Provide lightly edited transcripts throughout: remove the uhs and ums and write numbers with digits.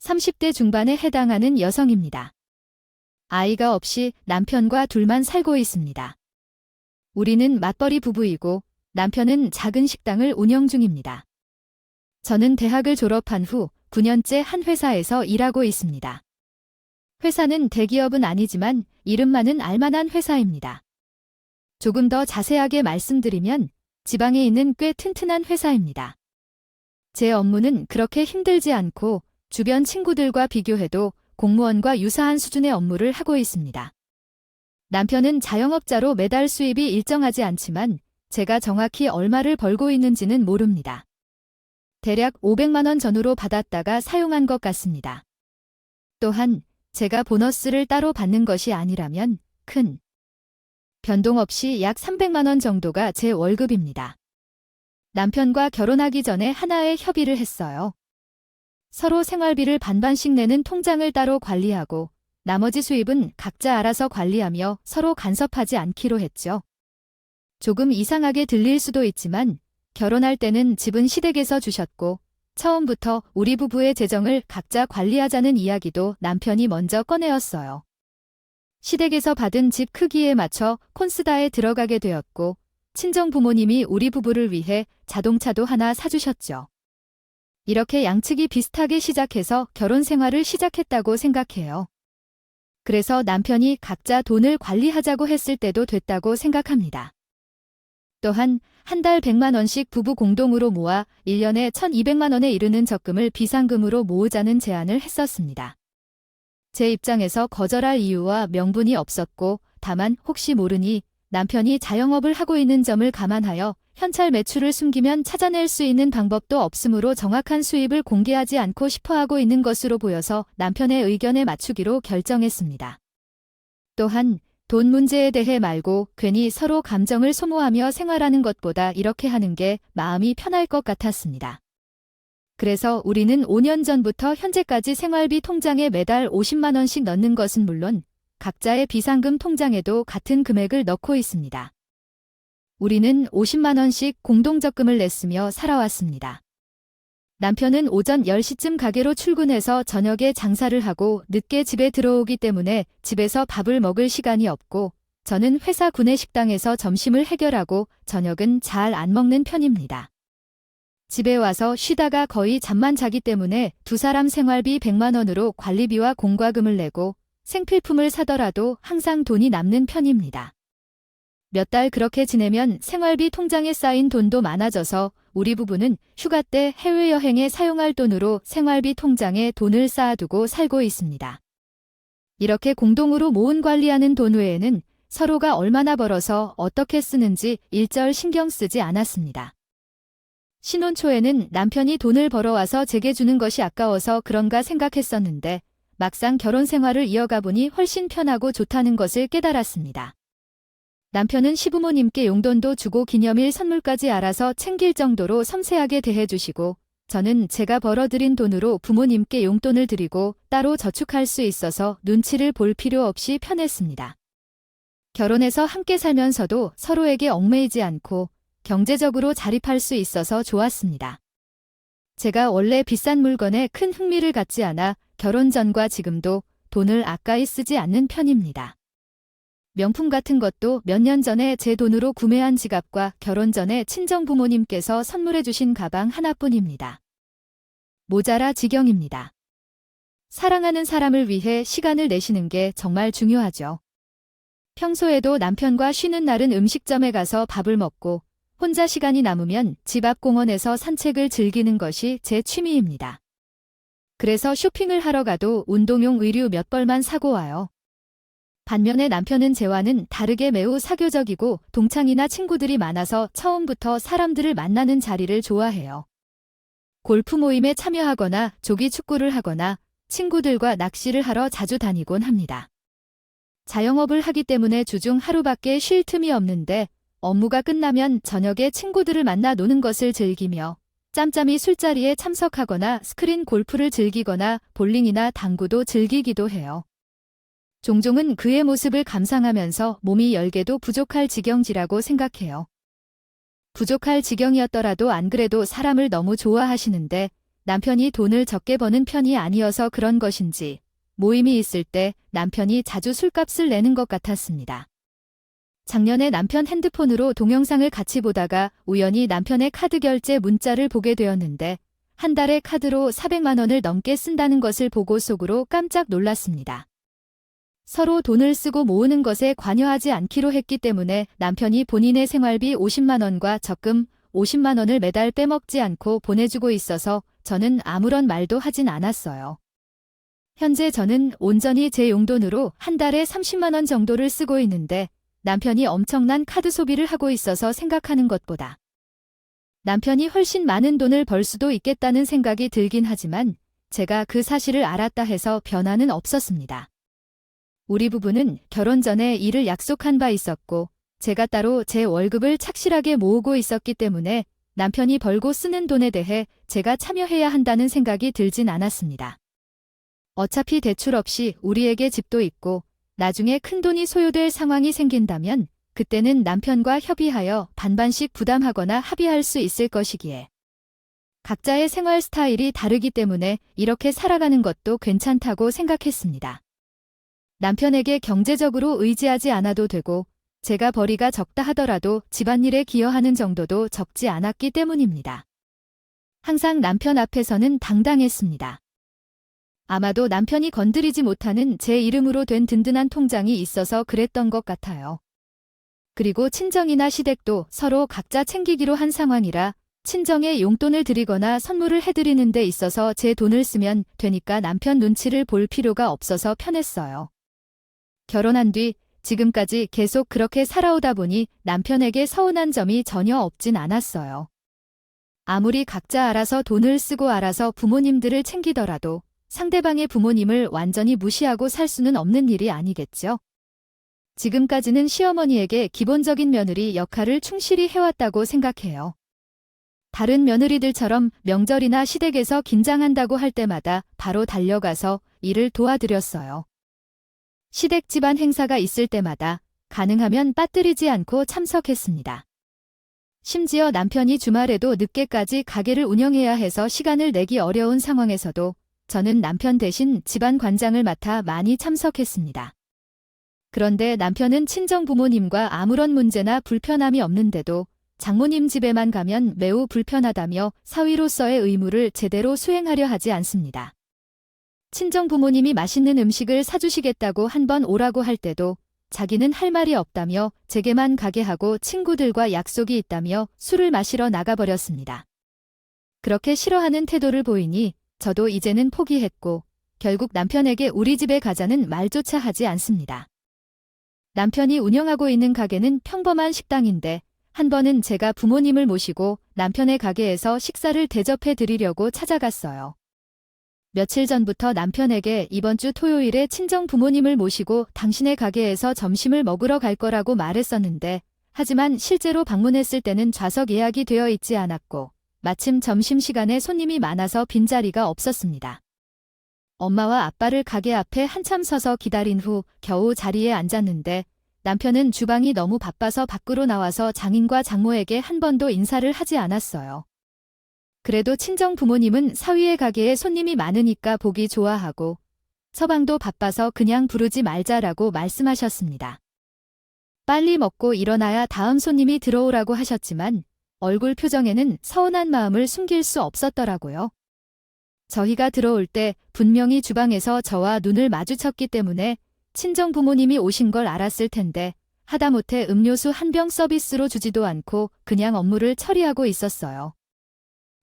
30대 중반에 해당하는 여성입니다. 아이가 없이 남편과 둘만 살고 있습니다. 우리는 맞벌이 부부이고 남편은 작은 식당을 운영 중입니다. 저는 대학을 졸업한 후 9년째 한 회사에서 일하고 있습니다. 회사는 대기업은 아니지만 이름만은 알만한 회사입니다. 조금 더 자세하게 말씀드리면 지방에 있는 꽤 튼튼한 회사입니다. 제 업무는 그렇게 힘들지 않고 주변 친구들과 비교해도 공무원과 유사한 수준의 업무를 하고 있습니다. 남편은 자영업자로 매달 수입이 일정하지 않지만 제가 정확히 얼마를 벌고 있는지는 모릅니다. 대략 500만 원 전후로 받았다가 사용한 것 같습니다. 또한 제가 보너스를 따로 받는 것이 아니라면 큰 변동 없이 약 300만 원 정도가 제 월급입니다. 남편과 결혼하기 전에 하나의 협의를 했어요. 서로 생활비를 반반씩 내는 통장을 따로 관리하고 나머지 수입은 각자 알아서 관리하며 서로 간섭하지 않기로 했죠. 조금 이상하게 들릴 수도 있지만 결혼할 때는 집은 시댁에서 주셨고 처음부터 우리 부부의 재정을 각자 관리하자는 이야기도 남편이 먼저 꺼내었어요. 시댁에서 받은 집 크기에 맞춰 콘스다에 들어가게 되었고 친정 부모님이 우리 부부를 위해 자동차도 하나 사주셨죠. 이렇게 양측이 비슷하게 시작해서 결혼 생활을 시작했다고 생각해요. 그래서 남편이 각자 돈을 관리하자고 했을 때도 됐다고 생각합니다. 또한 한 달 100만 원씩 부부 공동으로 모아 1년에 1200만 원에 이르는 적금을 비상금으로 모으자는 제안을 했었습니다. 제 입장에서 거절할 이유와 명분이 없었고 다만 혹시 모르니 남편이 자영업을 하고 있는 점을 감안하여 현찰 매출을 숨기면 찾아낼 수 있는 방법도 없으므로 정확한 수입을 공개하지 않고 싶어하고 있는 것으로 보여서 남편의 의견에 맞추기로 결정했습니다. 또한 돈 문제에 대해 말고 괜히 서로 감정을 소모하며 생활하는 것보다 이렇게 하는 게 마음이 편할 것 같았습니다. 그래서 우리는 5년 전부터 현재까지 생활비 통장에 매달 50만 원씩 넣는 것은 물론 각자의 비상금 통장에도 같은 금액을 넣고 있습니다. 우리는 50만 원씩 공동적금을 냈으며 살아왔습니다. 남편은 오전 10시쯤 가게로 출근해서 저녁에 장사를 하고 늦게 집에 들어오기 때문에 집에서 밥을 먹을 시간이 없고 저는 회사 구내식당에서 점심을 해결하고 저녁은 잘 안 먹는 편입니다. 집에 와서 쉬다가 거의 잠만 자기 때문에 두 사람 생활비 100만 원으로 관리비와 공과금을 내고 생필품을 사더라도 항상 돈이 남는 편입니다. 몇 달 그렇게 지내면 생활비 통장에 쌓인 돈도 많아져서 우리 부부는 휴가 때 해외여행에 사용할 돈으로 생활비 통장에 돈을 쌓아두고 살고 있습니다. 이렇게 공동으로 모은 관리하는 돈 외에는 서로가 얼마나 벌어서 어떻게 쓰는지 일절 신경 쓰지 않았습니다. 신혼 초에는 남편이 돈을 벌어와서 제게 주는 것이 아까워서 그런가 생각했었는데 막상 결혼 생활을 이어가 보니 훨씬 편하고 좋다는 것을 깨달았습니다. 남편은 시부모님께 용돈도 주고 기념일 선물까지 알아서 챙길 정도로 섬세하게 대해주시고 저는 제가 벌어들인 돈으로 부모님께 용돈을 드리고 따로 저축할 수 있어서 눈치를 볼 필요 없이 편했습니다. 결혼해서 함께 살면서도 서로에게 얽매이지 않고 경제적으로 자립할 수 있어서 좋았습니다. 제가 원래 비싼 물건에 큰 흥미를 갖지 않아 결혼 전과 지금도 돈을 아까이 쓰지 않는 편입니다. 명품 같은 것도 몇 년 전에 제 돈으로 구매한 지갑과 결혼 전에 친정 부모님께서 선물해 주신 가방 하나뿐입니다. 모자라 지경입니다. 사랑하는 사람을 위해 시간을 내시는 게 정말 중요하죠. 평소에도 남편과 쉬는 날은 음식점에 가서 밥을 먹고 혼자 시간이 남으면 집 앞 공원에서 산책을 즐기는 것이 제 취미입니다. 그래서 쇼핑을 하러 가도 운동용 의류 몇 벌만 사고 와요. 반면에 남편은 제와는 다르게 매우 사교적이고 동창이나 친구들이 많아서 처음부터 사람들을 만나는 자리를 좋아해요. 골프 모임에 참여하거나 조기 축구를 하거나 친구들과 낚시를 하러 자주 다니곤 합니다. 자영업을 하기 때문에 주중 하루밖에 쉴 틈이 없는데 업무가 끝나면 저녁에 친구들을 만나 노는 것을 즐기며 짬짬이 술자리에 참석하거나 스크린 골프를 즐기거나 볼링이나 당구도 즐기기도 해요. 종종은 그의 모습을 감상하면서 몸이 열개도 부족할 지경지라고 생각해요. 부족할 지경이었더라도 안 그래도 사람을 너무 좋아하시는데 남편이 돈을 적게 버는 편이 아니어서 그런 것인지 모임이 있을 때 남편이 자주 술값을 내는 것 같았습니다. 작년에 남편 핸드폰으로 동영상을 같이 보다가 우연히 남편의 카드 결제 문자를 보게 되었는데 한 달에 카드로 400만 원을 넘게 쓴다는 것을 보고 속으로 깜짝 놀랐습니다. 서로 돈을 쓰고 모으는 것에 관여하지 않기로 했기 때문에 남편이 본인의 생활비 50만 원과 적금 50만 원을 매달 빼먹지 않고 보내주고 있어서 저는 아무런 말도 하진 않았어요. 현재 저는 온전히 제 용돈으로 한 달에 30만 원 정도를 쓰고 있는데 남편이 엄청난 카드 소비를 하고 있어서 생각하는 것보다 남편이 훨씬 많은 돈을 벌 수도 있겠다는 생각이 들긴 하지만 제가 그 사실을 알았다 해서 변화는 없었습니다. 우리 부부는 결혼 전에 일을 약속한 바 있었고 제가 따로 제 월급을 착실하게 모으고 있었기 때문에 남편이 벌고 쓰는 돈에 대해 제가 참여해야 한다는 생각이 들진 않았습니다. 어차피 대출 없이 우리에게 집도 있고 나중에 큰돈이 소요될 상황이 생긴다면 그때는 남편과 협의하여 반반씩 부담하거나 합의할 수 있을 것이기에 각자의 생활 스타일이 다르기 때문에 이렇게 살아가는 것도 괜찮다고 생각했습니다. 남편에게 경제적으로 의지하지 않아도 되고 제가 벌이가 적다 하더라도 집안일에 기여하는 정도도 적지 않았기 때문입니다. 항상 남편 앞에서는 당당했습니다. 아마도 남편이 건드리지 못하는 제 이름으로 된 든든한 통장이 있어서 그랬던 것 같아요. 그리고 친정이나 시댁도 서로 각자 챙기기로 한 상황이라 친정에 용돈을 드리거나 선물을 해드리는 데 있어서 제 돈을 쓰면 되니까 남편 눈치를 볼 필요가 없어서 편했어요. 결혼한 뒤 지금까지 계속 그렇게 살아오다 보니 남편에게 서운한 점이 전혀 없진 않았어요. 아무리 각자 알아서 돈을 쓰고 알아서 부모님들을 챙기더라도 상대방의 부모님을 완전히 무시하고 살 수는 없는 일이 아니겠죠. 지금까지는 시어머니에게 기본적인 며느리 역할을 충실히 해왔다고 생각해요. 다른 며느리들처럼 명절이나 시댁에서 긴장한다고 할 때마다 바로 달려가서 일을 도와드렸어요. 시댁 집안 행사가 있을 때마다 가능하면 빠뜨리지 않고 참석했습니다. 심지어 남편이 주말에도 늦게까지 가게를 운영해야 해서 시간을 내기 어려운 상황에서도 저는 남편 대신 집안 관장을 맡아 많이 참석했습니다. 그런데 남편은 친정 부모님과 아무런 문제나 불편함이 없는데도 장모님 집에만 가면 매우 불편하다며 사위로서의 의무를 제대로 수행하려 하지 않습니다. 친정 부모님이 맛있는 음식을 사주시겠다고 한 번 오라고 할 때도 자기는 할 말이 없다며 제게만 가게 하고 친구들과 약속이 있다며 술을 마시러 나가버렸습니다. 그렇게 싫어하는 태도를 보이니 저도 이제는 포기했고 결국 남편에게 우리 집에 가자는 말조차 하지 않습니다. 남편이 운영하고 있는 가게는 평범한 식당인데 한 번은 제가 부모님을 모시고 남편의 가게에서 식사를 대접해 드리려고 찾아갔어요. 며칠 전부터 남편에게 이번 주 토요일에 친정 부모님을 모시고 당신의 가게에서 점심을 먹으러 갈 거라고 말했었는데 하지만 실제로 방문했을 때는 좌석 예약이 되어 있지 않았고 마침 점심시간에 손님이 많아서 빈자리가 없었습니다. 엄마와 아빠를 가게 앞에 한참 서서 기다린 후 겨우 자리에 앉았는데 남편은 주방이 너무 바빠서 밖으로 나와서 장인과 장모에게 한 번도 인사를 하지 않았어요. 그래도 친정 부모님은 사위의 가게에 손님이 많으니까 보기 좋아하고 서방도 바빠서 그냥 부르지 말자라고 말씀하셨습니다. 빨리 먹고 일어나야 다음 손님이 들어오라고 하셨지만 얼굴 표정에는 서운한 마음을 숨길 수 없었더라고요. 저희가 들어올 때 분명히 주방에서 저와 눈을 마주쳤기 때문에 친정 부모님이 오신 걸 알았을 텐데 하다못해 음료수 한 병 서비스로 주지도 않고 그냥 업무를 처리하고 있었어요.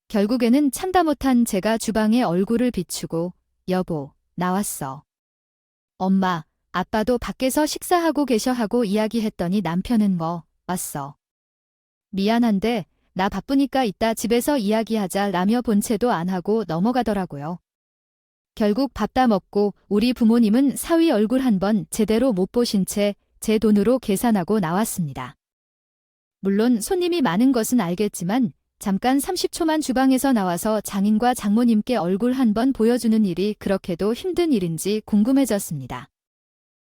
결국에는 참다 못한 제가 주방에 얼굴을 비추고 여보, 나왔어. 엄마, 아빠도 밖에서 식사하고 계셔 하고 이야기했더니 남편은 뭐, 왔어. 미안한데 나 바쁘니까 이따 집에서 이야기하자 라며 본체도 안 하고 넘어가더라고요. 결국 밥 다 먹고 우리 부모님은 사위 얼굴 한 번 제대로 못 보신 채 제 돈으로 계산하고 나왔습니다. 물론 손님이 많은 것은 알겠지만 잠깐 30초만 주방에서 나와서 장인과 장모님께 얼굴 한 번 보여주는 일이 그렇게도 힘든 일인지 궁금해졌습니다.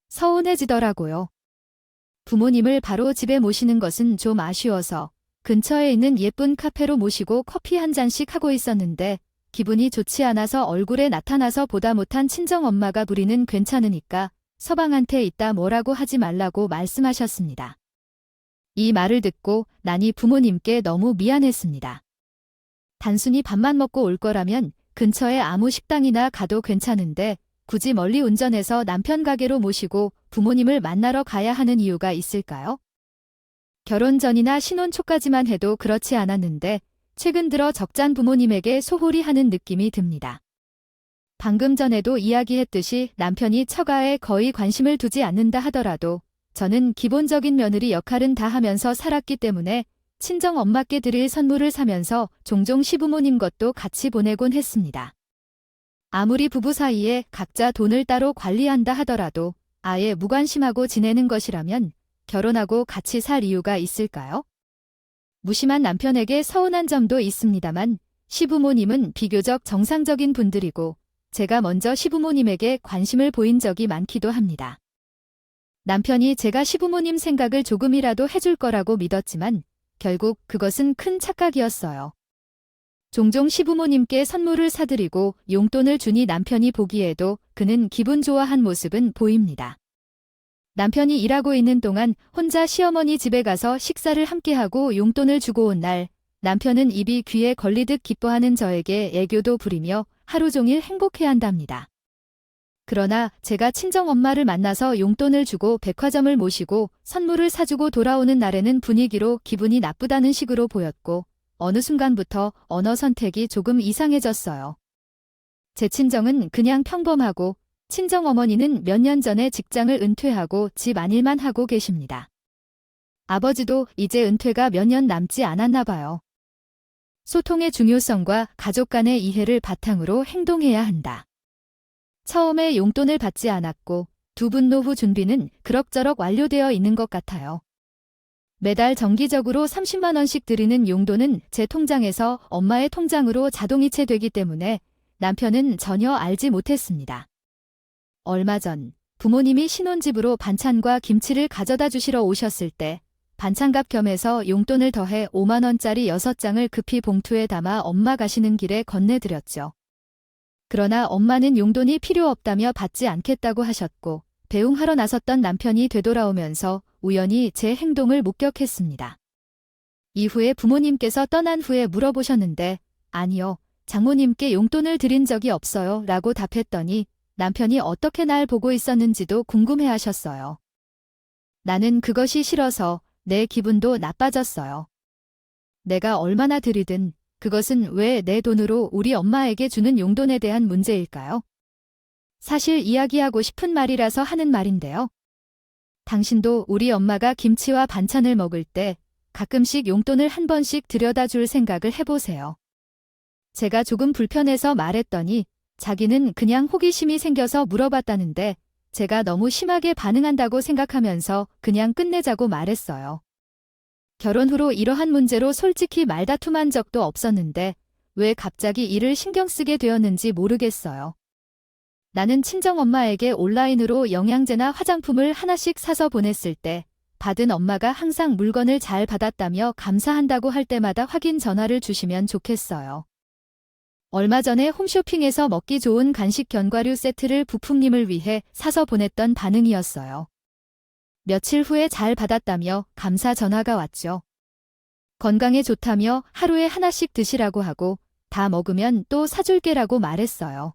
서운해지더라고요. 부모님을 바로 집에 모시는 것은 좀 아쉬워서 근처에 있는 예쁜 카페로 모시고 커피 한 잔씩 하고 있었는데 기분이 좋지 않아서 얼굴에 나타나서 보다 못한 친정엄마가 부리는 괜찮으니까 서방한테 이따 뭐라고 하지 말라고 말씀하셨습니다. 이 말을 듣고 나니 부모님께 너무 미안했습니다. 단순히 밥만 먹고 올 거라면 근처에 아무 식당이나 가도 괜찮은데 굳이 멀리 운전해서 남편 가게로 모시고 부모님을 만나러 가야 하는 이유가 있을까요? 결혼 전이나 신혼 초까지만 해도 그렇지 않았는데 최근 들어 적잖 부모님에게 소홀히 하는 느낌이 듭니다. 방금 전에도 이야기했듯이 남편이 처가에 거의 관심을 두지 않는다 하더라도 저는 기본적인 며느리 역할은 다 하면서 살았기 때문에 친정 엄마께 드릴 선물을 사면서 종종 시부모님 것도 같이 보내곤 했습니다. 아무리 부부 사이에 각자 돈을 따로 관리한다 하더라도 아예 무관심하고 지내는 것이라면 결혼하고 같이 살 이유가 있을까요? 무심한 남편에게 서운한 점도 있습니다만 시부모님은 비교적 정상적인 분들이고 제가 먼저 시부모님에게 관심을 보인 적이 많기도 합니다. 남편이 제가 시부모님 생각을 조금이라도 해줄 거라고 믿었지만 결국 그것은 큰 착각이었어요. 종종 시부모님께 선물을 사드리고 용돈을 주니 남편이 보기에도 그는 기분 좋아한 모습은 보입니다. 남편이 일하고 있는 동안 혼자 시어머니 집에 가서 식사를 함께하고 용돈을 주고 온 날 남편은 입이 귀에 걸리듯 기뻐하는 저에게 애교도 부리며 하루 종일 행복해한답니다. 그러나 제가 친정엄마를 만나서 용돈을 주고 백화점을 모시고 선물을 사주고 돌아오는 날에는 분위기로 기분이 나쁘다는 식으로 보였고 어느 순간부터 언어 선택이 조금 이상해졌어요. 제 친정은 그냥 평범하고 친정어머니는 몇 년 전에 직장을 은퇴하고 집 안일만 하고 계십니다. 아버지도 이제 은퇴가 몇 년 남지 않았나 봐요. 소통의 중요성과 가족 간의 이해를 바탕으로 행동해야 한다. 처음에 용돈을 받지 않았고 두 분 노후 준비는 그럭저럭 완료되어 있는 것 같아요. 매달 정기적으로 30만 원씩 드리는 용돈은 제 통장에서 엄마의 통장으로 자동이체되기 때문에 남편은 전혀 알지 못했습니다. 얼마 전 부모님이 신혼집으로 반찬과 김치를 가져다 주시러 오셨을 때 반찬값 겸해서 용돈을 더해 5만 원짜리 6장을 급히 봉투에 담아 엄마 가시는 길에 건네드렸죠. 그러나 엄마는 용돈이 필요 없다며 받지 않겠다고 하셨고 배웅하러 나섰던 남편이 되돌아오면서 우연히 제 행동을 목격했습니다. 이후에 부모님께서 떠난 후에 물어보셨는데 아니요, 장모님께 용돈을 드린 적이 없어요 라고 답했더니 남편이 어떻게 날 보고 있었는지도 궁금해하셨어요. 나는 그것이 싫어서 내 기분도 나빠졌어요. 내가 얼마나 드리든 그것은 왜 내 돈으로 우리 엄마에게 주는 용돈에 대한 문제일까요? 사실 이야기하고 싶은 말이라서 하는 말인데요. 당신도 우리 엄마가 김치와 반찬을 먹을 때 가끔씩 용돈을 한 번씩 들여다 줄 생각을 해보세요. 제가 조금 불편해서 말했더니 자기는 그냥 호기심이 생겨서 물어봤다는데 제가 너무 심하게 반응한다고 생각하면서 그냥 끝내자고 말했어요. 결혼 후로 이러한 문제로 솔직히 말다툼한 적도 없었는데 왜 갑자기 이를 신경 쓰게 되었는지 모르겠어요. 나는 친정엄마에게 온라인으로 영양제나 화장품을 하나씩 사서 보냈을 때 받은 엄마가 항상 물건을 잘 받았다며 감사한다고 할 때마다 확인 전화를 주시면 좋겠어요. 얼마 전에 홈쇼핑에서 먹기 좋은 간식 견과류 세트를 부품님을 위해 사서 보냈던 반응이었어요. 며칠 후에 잘 받았다며 감사 전화가 왔죠. 건강에 좋다며 하루에 하나씩 드시라고 하고 다 먹으면 또 사줄게라고 말했어요.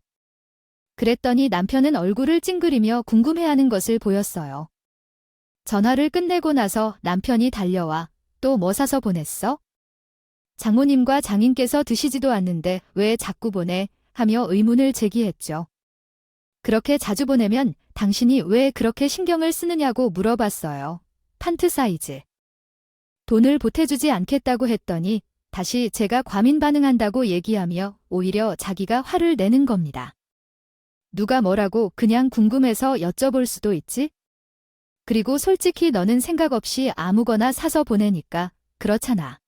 그랬더니 남편은 얼굴을 찡그리며 궁금해하는 것을 보였어요. 전화를 끝내고 나서 남편이 달려와 또 뭐 사서 보냈어? 장모님과 장인께서 드시지도 않는데 왜 자꾸 보내? 하며 의문을 제기했죠. 그렇게 자주 보내면 당신이 왜 그렇게 신경을 쓰느냐고 물어봤어요. 판트 사이즈. 돈을 보태주지 않겠다고 했더니 다시 제가 과민 반응한다고 얘기하며 오히려 자기가 화를 내는 겁니다. 누가 뭐라고 그냥 궁금해서 여쭤볼 수도 있지? 그리고 솔직히 너는 생각 없이 아무거나 사서 보내니까 그렇잖아.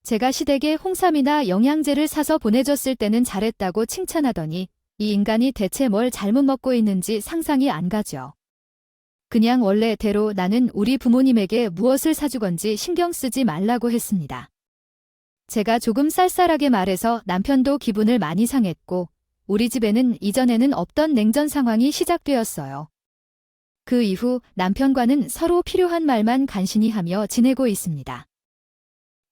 제가 시댁에 홍삼이나 영양제를 사서 보내줬을 때는 잘했다고 칭찬하더니 이 인간이 대체 뭘 잘못 먹고 있는지 상상이 안 가죠. 그냥 원래대로 나는 우리 부모님에게 무엇을 사주건지 신경 쓰지 말라고 했습니다. 제가 조금 쌀쌀하게 말해서 남편도 기분을 많이 상했고 우리 집에는 이전에는 없던 냉전 상황이 시작되었어요. 그 이후 남편과는 서로 필요한 말만 간신히 하며 지내고 있습니다.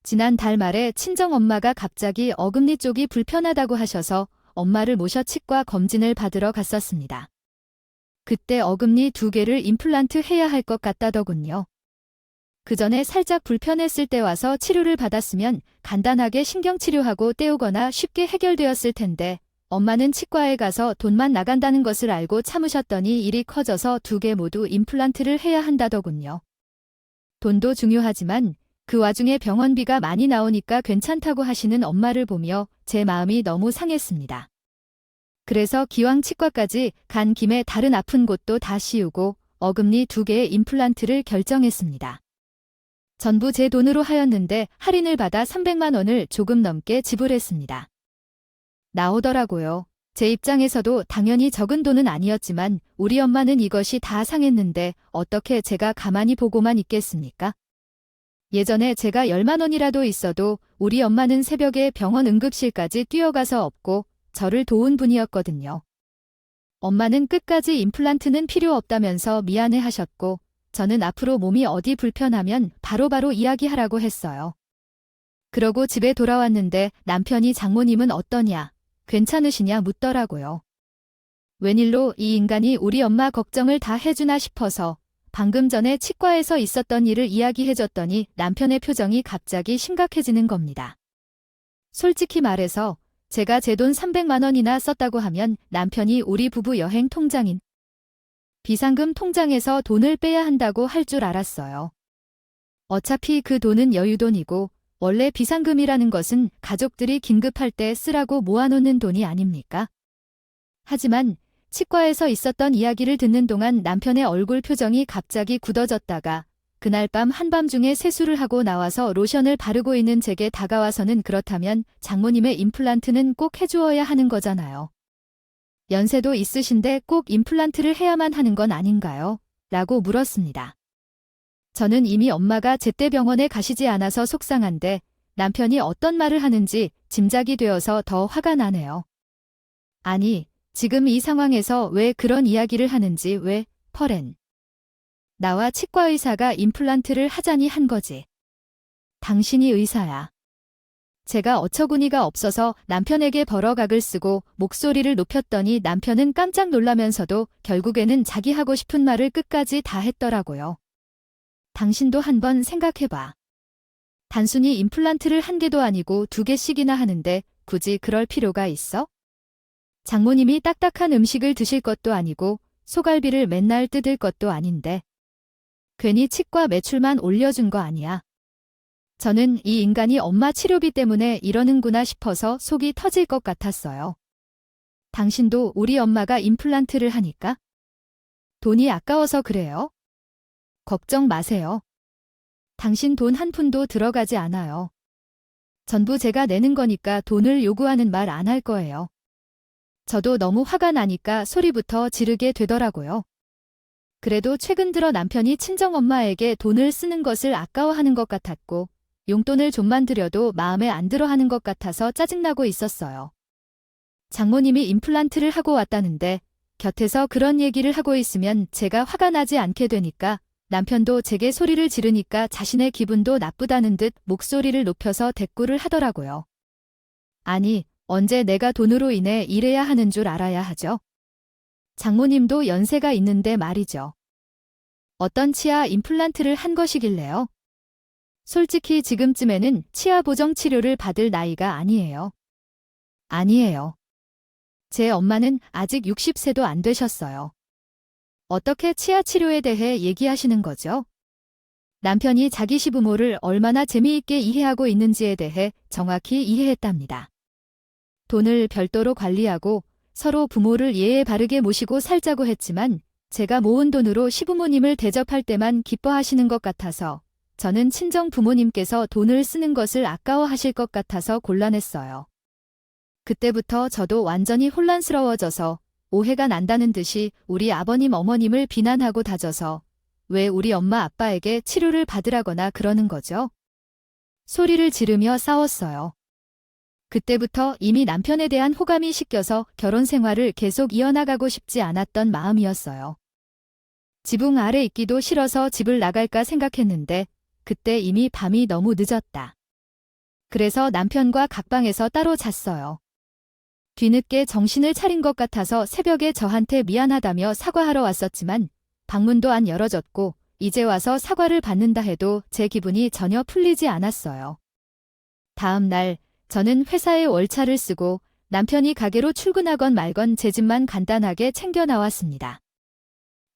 지난 달 말에 친정엄마가 갑자기 어금니 쪽이 불편하다고 하셔서 엄마를 모셔 치과 검진을 받으러 갔었습니다. 그때 어금니 2개를 임플란트 해야 할 것 같다더군요. 그 전에 살짝 불편했을 때 와서 치료를 받았으면 간단하게 신경치료하고 떼우거나 쉽게 해결되었을 텐데 엄마는 치과에 가서 돈만 나간다는 것을 알고 참으셨더니 일이 커져서 2개 모두 임플란트를 해야 한다더군요. 돈도 중요하지만 그 와중에 병원비가 많이 나오니까 괜찮다고 하시는 엄마를 보며 제 마음이 너무 상했습니다. 그래서 기왕 치과까지 간 김에 다른 아픈 곳도 다 씌우고 어금니 2개의 임플란트를 결정했습니다. 전부 제 돈으로 하였는데 할인을 받아 300만 원을 조금 넘게 지불했습니다. 나오더라고요. 제 입장에서도 당연히 적은 돈은 아니었지만 우리 엄마는 이것이 다 상했는데 어떻게 제가 가만히 보고만 있겠습니까? 예전에 제가 10만 원이라도 있어도 우리 엄마는 새벽에 병원 응급실까지 뛰어가서 업고 저를 도운 분이었거든요. 엄마는 끝까지 임플란트는 필요 없다면서 미안해 하셨고 저는 앞으로 몸이 어디 불편하면 바로바로 이야기하라고 했어요. 그러고 집에 돌아왔는데 남편이 장모님은 어떠냐, 괜찮으시냐 묻더라고요. 웬일로 이 인간이 우리 엄마 걱정을 다 해주나 싶어서 방금 전에 치과에서 있었던 일을 이야기해줬더니 남편의 표정이 갑자기 심각해지는 겁니다. 솔직히 말해서 제가 제 돈 300만 원이나 썼다고 하면 남편이 우리 부부 여행 통장인 비상금 통장에서 돈을 빼야 한다고 할 줄 알았어요. 어차피 그 돈은 여유돈이고 원래 비상금이라는 것은 가족들이 긴급할 때 쓰라고 모아놓는 돈이 아닙니까? 하지만 치과에서 있었던 이야기를 듣는 동안 남편의 얼굴 표정이 갑자기 굳어졌다가 그날 밤 한밤중에 세수를 하고 나와서 로션을 바르고 있는 제게 다가와서는 그렇다면 장모님의 임플란트는 꼭 해주어야 하는 거잖아요. 연세도 있으신데 꼭 임플란트를 해야만 하는 건 아닌가요? 라고 물었습니다. 저는 이미 엄마가 제때 병원에 가시지 않아서 속상한데 남편이 어떤 말을 하는지 짐작이 되어서 더 화가 나네요. 아니, 지금 이 상황에서 왜 그런 이야기를 하는지 왜, 퍼렌. 나와 치과 의사가 임플란트를 하자니 한 거지. 당신이 의사야. 제가 어처구니가 없어서 남편에게 버러각을 쓰고 목소리를 높였더니 남편은 깜짝 놀라면서도 결국에는 자기 하고 싶은 말을 끝까지 다 했더라고요. 당신도 한번 생각해봐. 단순히 임플란트를 1개도 아니고 2개씩이나 하는데 굳이 그럴 필요가 있어? 장모님이 딱딱한 음식을 드실 것도 아니고 소갈비를 맨날 뜯을 것도 아닌데 괜히 치과 매출만 올려준 거 아니야. 저는 이 인간이 엄마 치료비 때문에 이러는구나 싶어서 속이 터질 것 같았어요. 당신도 우리 엄마가 임플란트를 하니까? 돈이 아까워서 그래요? 걱정 마세요. 당신 돈 한 푼도 들어가지 않아요. 전부 제가 내는 거니까 돈을 요구하는 말 안 할 거예요. 저도 너무 화가 나니까 소리부터 지르게 되더라고요. 그래도 최근 들어 남편이 친정엄마에게 돈을 쓰는 것을 아까워하는 것 같았고 용돈을 좀만 드려도 마음에 안 들어 하는 것 같아서 짜증나고 있었어요. 장모님이 임플란트를 하고 왔다는데 곁에서 그런 얘기를 하고 있으면 제가 화가 나지 않게 되니까 남편도 제게 소리를 지르니까 자신의 기분도 나쁘다는 듯 목소리를 높여서 대꾸를 하더라고요. 아니, 언제 내가 돈으로 인해 일해야 하는 줄 알아야 하죠. 장모님도 연세가 있는데 말이죠. 어떤 치아 임플란트를 한 것이길래요? 솔직히 지금쯤에는 치아 보정 치료를 받을 나이가 아니에요. 아니에요. 제 엄마는 아직 60세도 안 되셨어요. 어떻게 치아 치료에 대해 얘기하시는 거죠? 남편이 자기 시부모를 얼마나 재미있게 이해하고 있는지에 대해 정확히 이해했답니다. 돈을 별도로 관리하고 서로 부모를 예에 바르게 모시고 살자고 했지만 제가 모은 돈으로 시부모님을 대접할 때만 기뻐하시는 것 같아서 저는 친정 부모님께서 돈을 쓰는 것을 아까워하실 것 같아서 곤란했어요. 그때부터 저도 완전히 혼란스러워져서 오해가 난다는 듯이 우리 아버님 어머님을 비난하고 다져서 왜 우리 엄마 아빠에게 치료를 받으라거나 그러는 거죠? 소리를 지르며 싸웠어요. 그때부터 이미 남편에 대한 호감이 식겨서 결혼 생활을 계속 이어나가고 싶지 않았던 마음이었어요. 지붕 아래 있기도 싫어서 집을 나갈까 생각했는데 그때 이미 밤이 너무 늦었다. 그래서 남편과 각방에서 따로 잤어요. 뒤늦게 정신을 차린 것 같아서 새벽에 저한테 미안하다며 사과하러 왔었지만 방문도 안 열어줬고 이제 와서 사과를 받는다 해도 제 기분이 전혀 풀리지 않았어요. 다음 날 저는 회사에 월차를 쓰고 남편이 가게로 출근하건 말건 제 집만 간단하게 챙겨 나왔습니다.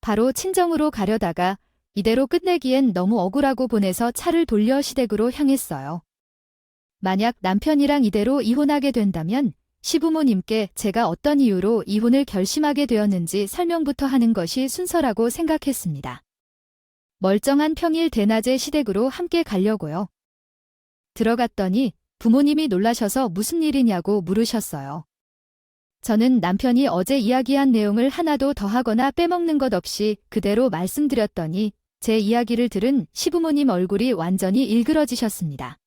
바로 친정으로 가려다가 이대로 끝내기엔 너무 억울하고 보내서 차를 돌려 시댁으로 향했어요. 만약 남편이랑 이대로 이혼하게 된다면 시부모님께 제가 어떤 이유로 이혼을 결심하게 되었는지 설명부터 하는 것이 순서라고 생각했습니다. 멀쩡한 평일 대낮에 시댁으로 함께 가려고요. 들어갔더니 부모님이 놀라셔서 무슨 일이냐고 물으셨어요. 저는 남편이 어제 이야기한 내용을 하나도 더하거나 빼먹는 것 없이 그대로 말씀드렸더니 제 이야기를 들은 시부모님 얼굴이 완전히 일그러지셨습니다.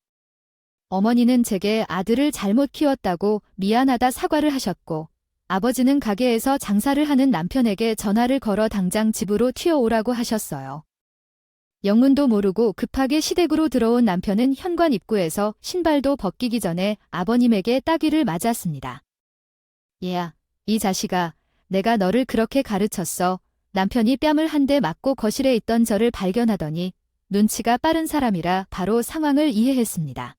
어머니는 제게 아들을 잘못 키웠다고 미안하다 사과를 하셨고 아버지는 가게에서 장사를 하는 남편에게 전화를 걸어 당장 집으로 튀어오라고 하셨어요. 영문도 모르고 급하게 시댁으로 들어온 남편은 현관 입구에서 신발도 벗기기 전에 아버님에게 따귀를 맞았습니다. 얘야, 이 자식아, 내가 너를 그렇게 가르쳤어. 남편이 뺨을 한 대 맞고 거실에 있던 저를 발견하더니 눈치가 빠른 사람이라 바로 상황을 이해했습니다.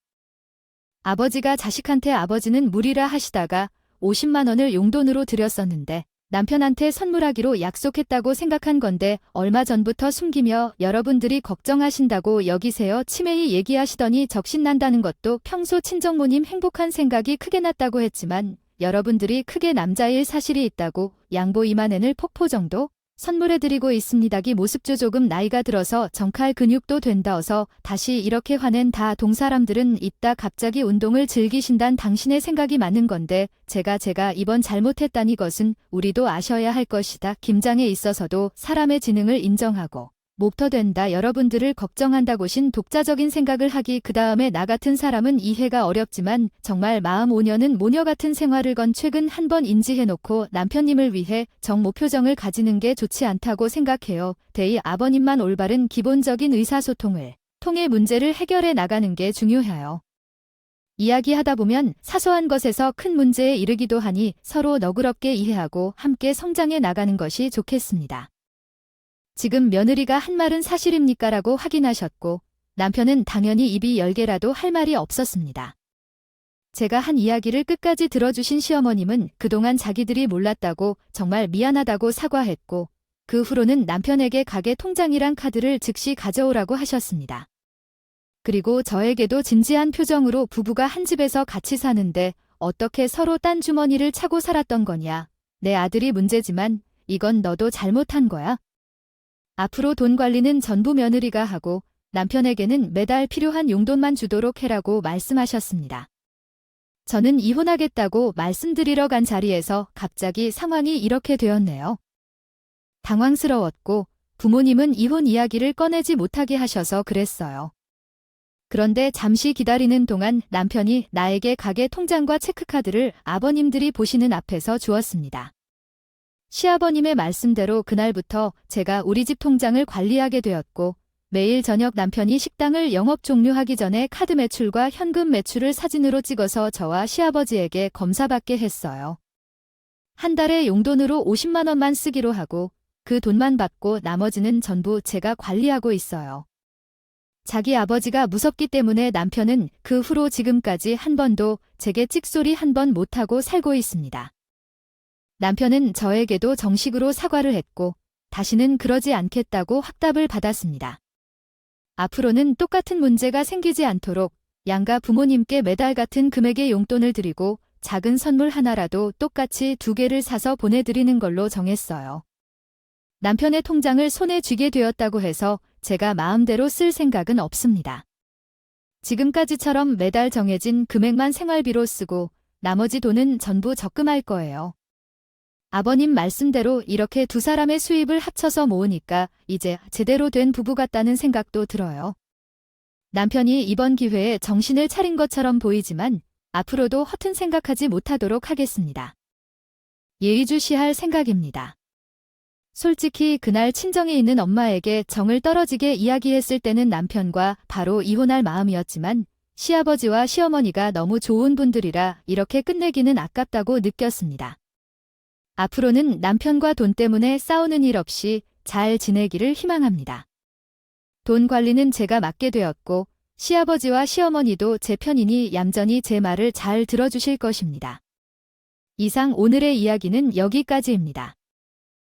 아버지가 자식한테 아버지는 무리라 하시다가 50만 원을 용돈으로 드렸었는데 남편한테 선물하기로 약속했다고 생각한 건데 얼마 전부터 숨기며 여러분들이 걱정하신다고 여기세요 치매히 얘기하시더니 적신난다는 것도 평소 친정모님 행복한 생각이 크게 났다고 했지만 여러분들이 크게 남자일 사실이 있다고 양보 2만 엔을 폭포 정도 선물해드리고 있습니다기 모습조 조금 나이가 들어서 정칼 근육도 된다어서 다시 이렇게 화낸 다 동사람들은 있다 갑자기 운동을 즐기신단 당신의 생각이 맞는 건데 제가 이번 잘못했다니 것은 우리도 아셔야 할 것이다. 김장에 있어서도 사람의 지능을 인정하고 목터된다. 여러분들을 걱정한다고신 독자적인 생각을 하기 그 다음에 나 같은 사람은 이해가 어렵지만 정말 마음 5년은 모녀 같은 생활을 건 최근 한 번 인지해놓고 남편님을 위해 정목표정을 가지는 게 좋지 않다고 생각해요. 대의 아버님만 올바른 기본적인 의사소통을 통해 문제를 해결해 나가는 게 중요해요. 이야기하다 보면 사소한 것에서 큰 문제에 이르기도 하니 서로 너그럽게 이해하고 함께 성장해 나가는 것이 좋겠습니다. 지금 며느리가 한 말은 사실입니까? 라고 확인하셨고 남편은 당연히 입이 10개라도 할 말이 없었습니다. 제가 한 이야기를 끝까지 들어주신 시어머님은 그동안 자기들이 몰랐다고 정말 미안하다고 사과했고 그 후로는 남편에게 가게 통장이랑 카드를 즉시 가져오라고 하셨습니다. 그리고 저에게도 진지한 표정으로 부부가 한 집에서 같이 사는데 어떻게 서로 딴 주머니를 차고 살았던 거냐. 내 아들이 문제지만 이건 너도 잘못한 거야. 앞으로 돈 관리는 전부 며느리가 하고 남편에게는 매달 필요한 용돈만 주도록 해라고 말씀하셨습니다. 저는 이혼하겠다고 말씀드리러 간 자리에서 갑자기 상황이 이렇게 되었네요. 당황스러웠고 부모님은 이혼 이야기를 꺼내지 못하게 하셔서 그랬어요. 그런데 잠시 기다리는 동안 남편이 나에게 가게 통장과 체크카드를 아버님들이 보시는 앞에서 주었습니다. 시아버님의 말씀대로 그날부터 제가 우리 집 통장을 관리하게 되었고 매일 저녁 남편이 식당을 영업 종료하기 전에 카드 매출과 현금 매출을 사진으로 찍어서 저와 시아버지에게 검사받게 했어요. 한 달에 용돈으로 50만 원만 쓰기로 하고 그 돈만 받고 나머지는 전부 제가 관리하고 있어요. 자기 아버지가 무섭기 때문에 남편은 그 후로 지금까지 한 번도 제게 찍소리 한 번 못하고 살고 있습니다. 남편은 저에게도 정식으로 사과를 했고 다시는 그러지 않겠다고 확답을 받았습니다. 앞으로는 똑같은 문제가 생기지 않도록 양가 부모님께 매달 같은 금액의 용돈을 드리고 작은 선물 하나라도 똑같이 2개를 사서 보내드리는 걸로 정했어요. 남편의 통장을 손에 쥐게 되었다고 해서 제가 마음대로 쓸 생각은 없습니다. 지금까지처럼 매달 정해진 금액만 생활비로 쓰고 나머지 돈은 전부 적금할 거예요. 아버님 말씀대로 이렇게 두 사람의 수입을 합쳐서 모으니까 이제 제대로 된 부부 같다는 생각도 들어요. 남편이 이번 기회에 정신을 차린 것처럼 보이지만 앞으로도 허튼 생각하지 못하도록 하겠습니다. 예의주시할 생각입니다. 솔직히 그날 친정에 있는 엄마에게 정을 떨어지게 이야기했을 때는 남편과 바로 이혼할 마음이었지만 시아버지와 시어머니가 너무 좋은 분들이라 이렇게 끝내기는 아깝다고 느꼈습니다. 앞으로는 남편과 돈 때문에 싸우는 일 없이 잘 지내기를 희망합니다. 돈 관리는 제가 맡게 되었고 시아버지와 시어머니도 제 편이니 얌전히 제 말을 잘 들어주실 것입니다. 이상 오늘의 이야기는 여기까지입니다.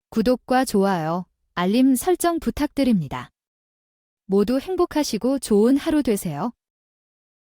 구독과 좋아요, 알림 설정 부탁드립니다. 모두 행복하시고 좋은 하루 되세요.